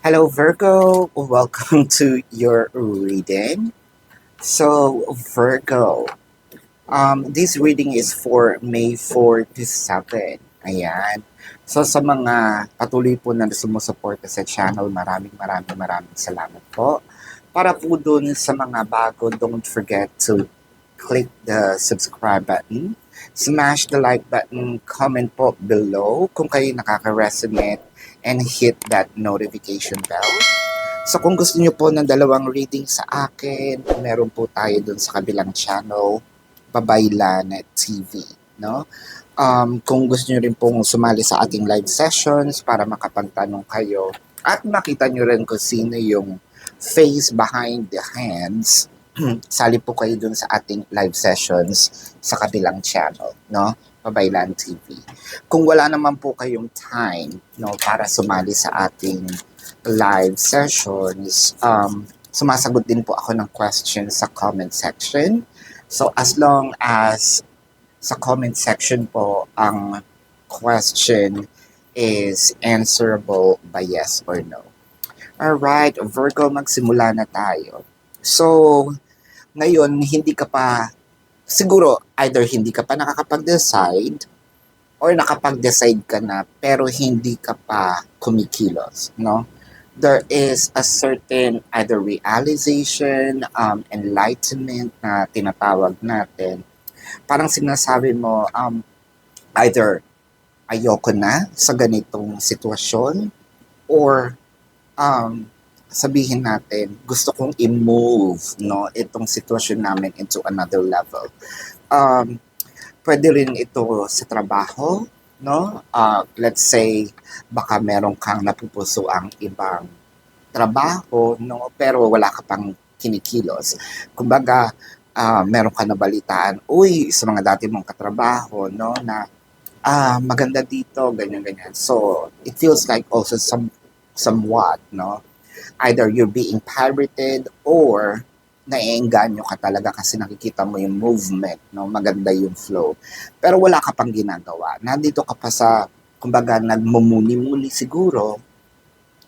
Hello, Virgo. Welcome to your reading. So, Virgo, this reading is for May 4 to 7. Ayan. So, sa mga patuloy po na sumusuporta sa channel, maraming salamat po. Para po dun sa mga bago, don't forget to click the subscribe button, smash the like button, comment po below kung kayo nakaka-resonate, and hit that notification bell. So kung gusto niyo po ng dalawang reading sa akin, meron po tayo dun sa kabilang channel, Babaylan TV, no? Kung gusto niyo rin pong sumali sa ating live sessions para makapagtanong kayo at makita niyo rin kung sino yung face behind the hands, sali po kayo dun sa ating live sessions sa kabilang channel, no? Babaylan TV. Kung wala naman po kayong time, no, para sumali sa ating live sessions, sumasagot din po ako ng questions sa comment section. So as long as sa comment section po ang question is answerable by yes or no. Alright, Virgo, magsimula na tayo. So, ngayon, siguro, either hindi ka pa nakakapag-decide or nakapag-decide ka na pero hindi ka pa kumikilos, no? There is a certain either realization, enlightenment na tinatawag natin. Parang sinasabi mo, either ayoko na sa ganitong sitwasyon or sabihin natin, gusto kong i-move, no, itong sitwasyon namin into another level. Pwede rin ito sa trabaho, no? Let's say, baka meron kang napupuso ang ibang trabaho, no? Pero wala ka pang kinikilos. Kumbaga, meron ka nabalitaan, sa mga dati mong katrabaho, no, na maganda dito, ganyan. So, it feels like also somewhat, no? Either you're being pirated or naiengganyo ka talaga kasi nakikita mo yung movement, no? Maganda yung flow. Pero wala ka pang ginagawa. Nandito ka pa sa, kumbaga, nagmumuni-muni siguro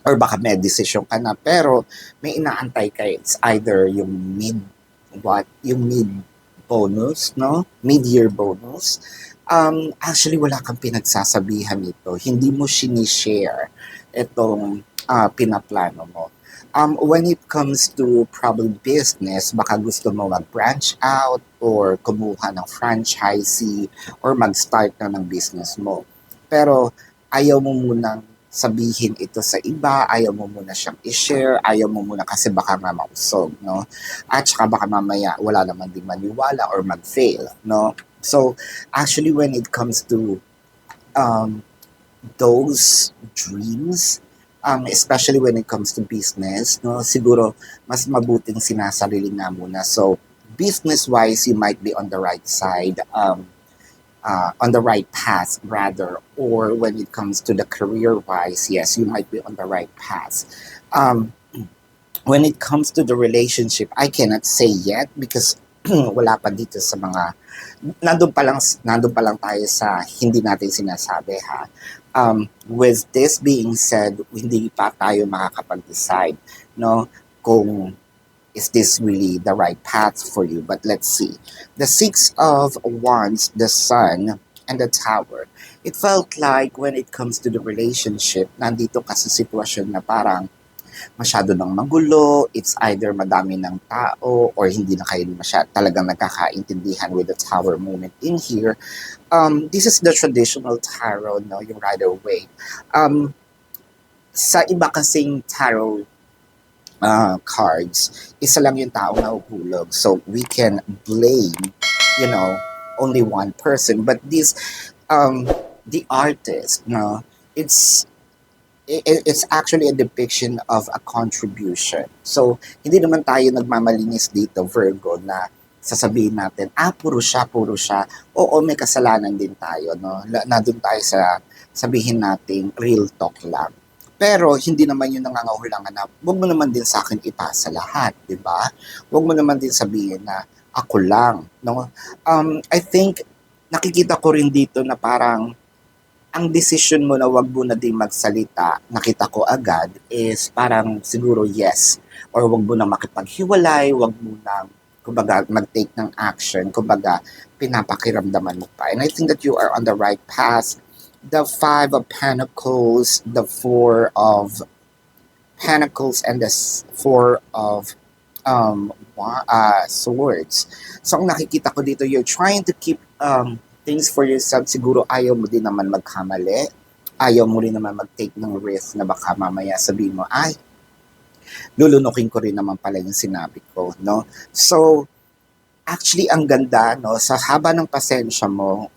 or baka may decision ka na pero may inaantay ka. It's either yung mid bonus, no? Mid-year bonus. Actually, wala kang pinagsasabihan nito. Hindi mo sinishare itong pinaplano mo. When it comes to probably business, baka gusto mo mag-branch out or kumuha ng franchisee or mag-start na ng business mo. Pero ayaw mo munang sabihin ito sa iba, ayaw mo muna siyang i-share, ayaw mo muna kasi baka nga mausog, no? At saka baka mamaya wala naman din maniwala or mag-fail, no? So, actually, when it comes to those dreams, especially when it comes to business, no, siguro mas mabuting sinasarili nga muna. So, business-wise, you might be on the right side, on the right path rather, or when it comes to the career-wise, yes, you might be on the right path. When it comes to the relationship, I cannot say yet because wala pa dito sa mga nandun pa lang tayo sa hindi natin sinasabi, ha. With this being said, hindi pa tayo makakapag-decide, no, kung is this really the right path for you. But let's see. The Six of Wands, the Sun, and the Tower. It felt like when it comes to the relationship, nandito ka sa sitwasyon na parang masyado nang magulo, it's either madami ng tao or hindi na kayo talagang nagkakaintindihan with the Tower moment in here. This is the traditional tarot, no, yung Rider-Waite. Sa iba kasing tarot cards, isa lang yung taong nahuhulog. So we can blame, only one person. But this, the artist, no, it's actually a depiction of a contribution. So, hindi naman tayo nagmamalinis dito, Virgo, na sasabihin natin, puro siya. Oo, may kasalanan din tayo, no? Nandun tayo sa sabihin natin, real talk lang. Pero, hindi naman yung nangangahulugan na, huwag mo naman din sa akin ipasa lahat, di ba? Huwag mo naman din sabihin na, ako lang, no? I think, nakikita ko rin dito na parang, ang decision mo na wag mo na din magsalita, nakita ko agad, is parang siguro yes. Or wag mo na makipaghiwalay, wag mo na, kumbaga, mag-take ng action, kumbaga, pinapakiramdaman mo pa. And I think that you are on the right path. The Five of Pentacles, the Four of Pentacles, and the Four of swords. So, ang nakikita ko dito, you're trying to keep things for yourself. Siguro ayaw mo din naman magkamali. Ayaw mo rin naman mag-take ng risk na baka mamaya sabihin mo, ay, lulunukin ko rin naman pala yung sinabi ko, no? So, actually, ang ganda, no? Sa haba ng pasensya mo,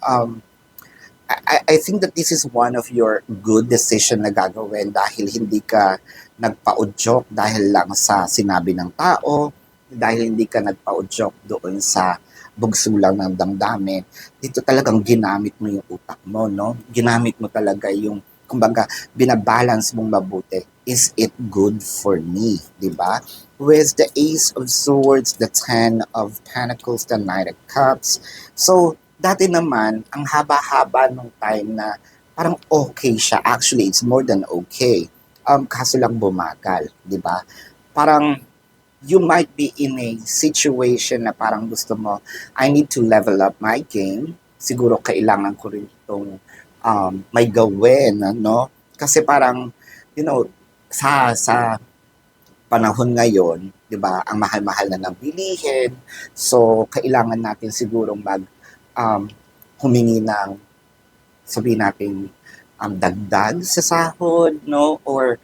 I think that this is one of your good decision na gagawin dahil hindi ka nagpa-udyok dahil lang sa sinabi ng tao, dahil hindi ka nagpa-udyok doon sa bugso lang ng damdamin. Dito talagang ginamit mo yung utak mo, no? Ginamit mo talaga yung, kumbaga, binabalance mong mabuti. Is it good for me? Diba? With the Ace of Swords, the Ten of Pentacles, the Knight of Cups. So, dati naman, ang haba-haba nung time na parang okay siya. Actually, it's more than okay. Kaso lang bumagal, di ba? Parang you might be in a situation na parang gusto mo, I need to level up my game. Siguro kailangan ko rin itong may gawin, no? Kasi parang, you know, sa panahon ngayon, 'di ba? Ang mahal-mahal na ng bilihin. So, kailangan natin siguro um, humingi ng, sabihin natin, dagdag sa sahod, no? Or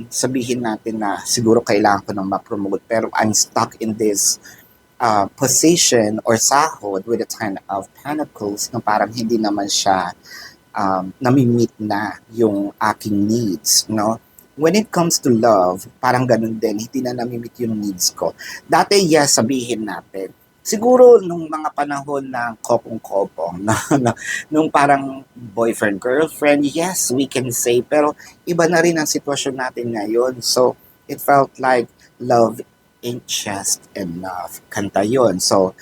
sabihin natin na siguro kailangan ko nang ma-promote pero I'm stuck in this position or sahod with the Ten of Pentacles na parang hindi naman siya nami-meet na yung aking needs, no? When it comes to love, parang ganun din, hindi na nami-meet yung needs ko. Dati, yes, sabihin natin. Siguro nung mga panahon ng kopong-kopong, nung parang boyfriend-girlfriend, yes, we can say, pero iba na rin ang sitwasyon natin ngayon. So, it felt like love ain't just enough. Kanta yun. So,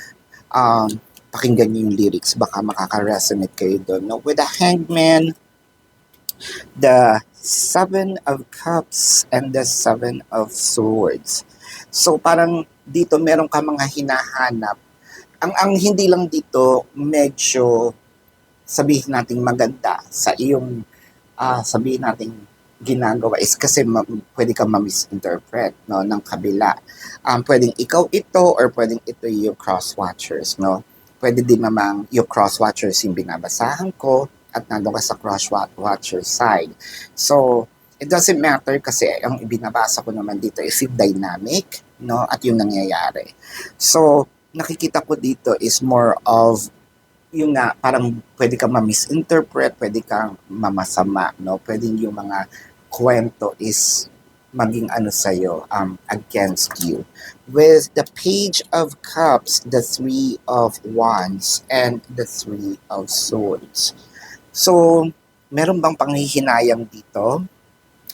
pakinggan niyo yung lyrics, baka makaka-resonate kayo doon. No? With the Hangman, the Seven of Cups, and the Seven of Swords. So parang dito meron ka mga hinahanap. Ang hindi lang dito medyo sabihin nating maganda sa iyong sabihin nating ginagawa is kasi pwede kang ma-misinterpret, no, ng kabila. Pwedeng ikaw ito or pwedeng ito yung cross-watchers, no? Pwede din namang yung cross-watchers yung binabasahan ko at nandun ka sa cross-watcher side. So, it doesn't matter kasi ang ibinabasa ko naman dito is yung dynamic, no, at yung nangyayari. So, nakikita ko dito is more of yung nga, parang pwede kang ma-misinterpret, pwede kang mamasama, no? Pwede yung mga kwento is maging ano sa'yo, against you. With the Page of Cups, the Three of Wands, and the Three of Swords. So, meron bang panghihinayang dito?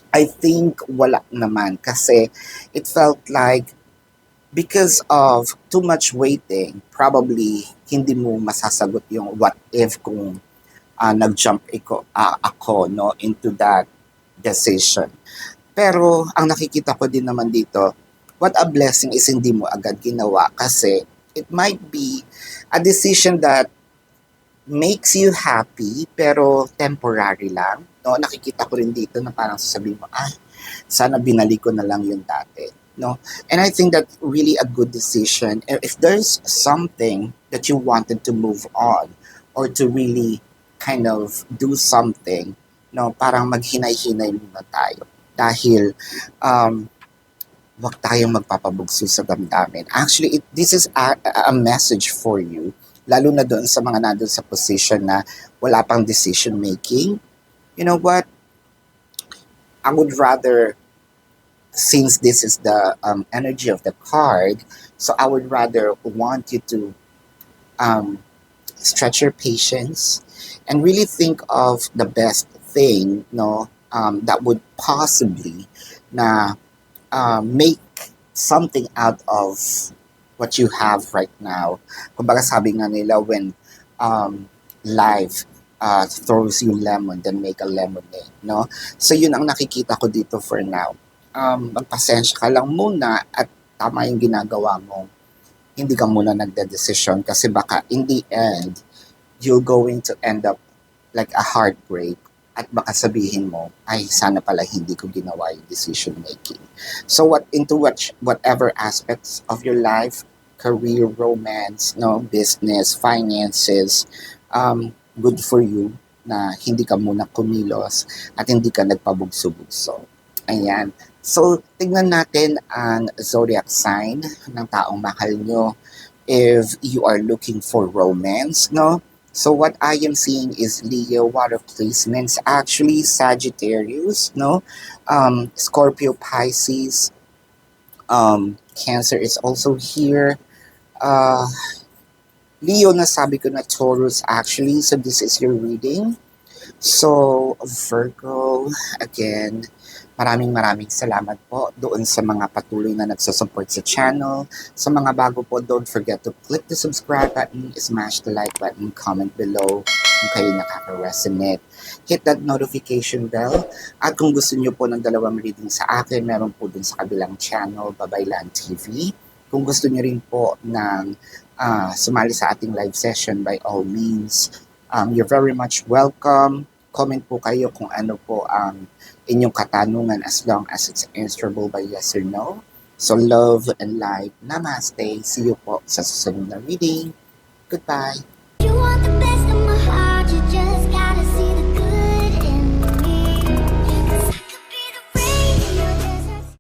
I think wala naman kasi it felt like because of too much waiting, probably hindi mo masasagot yung what if kung nag-jump ako no, into that decision. Pero ang nakikita ko din naman dito, what a blessing is hindi mo agad ginawa kasi it might be a decision that makes you happy pero temporary lang. No, nakikita ko rin dito na parang sasabihin mo, sana binalik ko na lang yung dati. No? And I think that really a good decision. If there's something that you wanted to move on or to really kind of do something, no, parang maghinay-hinay muna tayo. Dahil wag tayong magpapabugso sa damdamin. Actually, this is a message for you, lalo na doon sa mga nandun sa position na wala pang decision making. You know what? I would rather, since this is the energy of the card, so I would rather want you to stretch your patience and really think of the best thing, no, that would possibly na make something out of what you have right now. Kumbaga sabi nga nila, when life throws you lemon, then make a lemonade, no? So yun ang nakikita ko dito for now. Magpasensya ka lang muna at tama yung ginagawa mo. Hindi ka muna nagde-desisyon kasi baka in the end, you're going to end up like a heartbreak at baka sabihin mo, ay sana pala hindi ko ginawa yung decision making. So whatever aspects of your life, career, romance, no, business, finances, good for you na hindi ka muna kumilos at hindi ka nagpabugso-bugso. Ayan. So, tignan natin ang zodiac sign ng taong mahal nyo if you are looking for romance, no? So what I am seeing is Leo water placements, actually Sagittarius, no? Scorpio, Pisces, Cancer is also here. Uh, Leo, nasabi ko na Taurus actually, so this is your reading. So, Virgo, again, maraming salamat po doon sa mga patuloy na nagsusupport sa channel. Sa mga bago po, don't forget to click the subscribe button, smash the like button, comment below kung kayo nakaka-resonate. Hit that notification bell. At kung gusto niyo po ng dalawang reading sa akin, meron po dun sa kabilang channel, Babaylan TV. Kung gusto niyo rin po ng sumali sa ating live session, by all means, you're very much welcome. Comment po kayo kung ano po ang inyong katanungan as long as it's answerable by yes or no. So love and light. Namaste. See you po sa susunod na reading. Goodbye.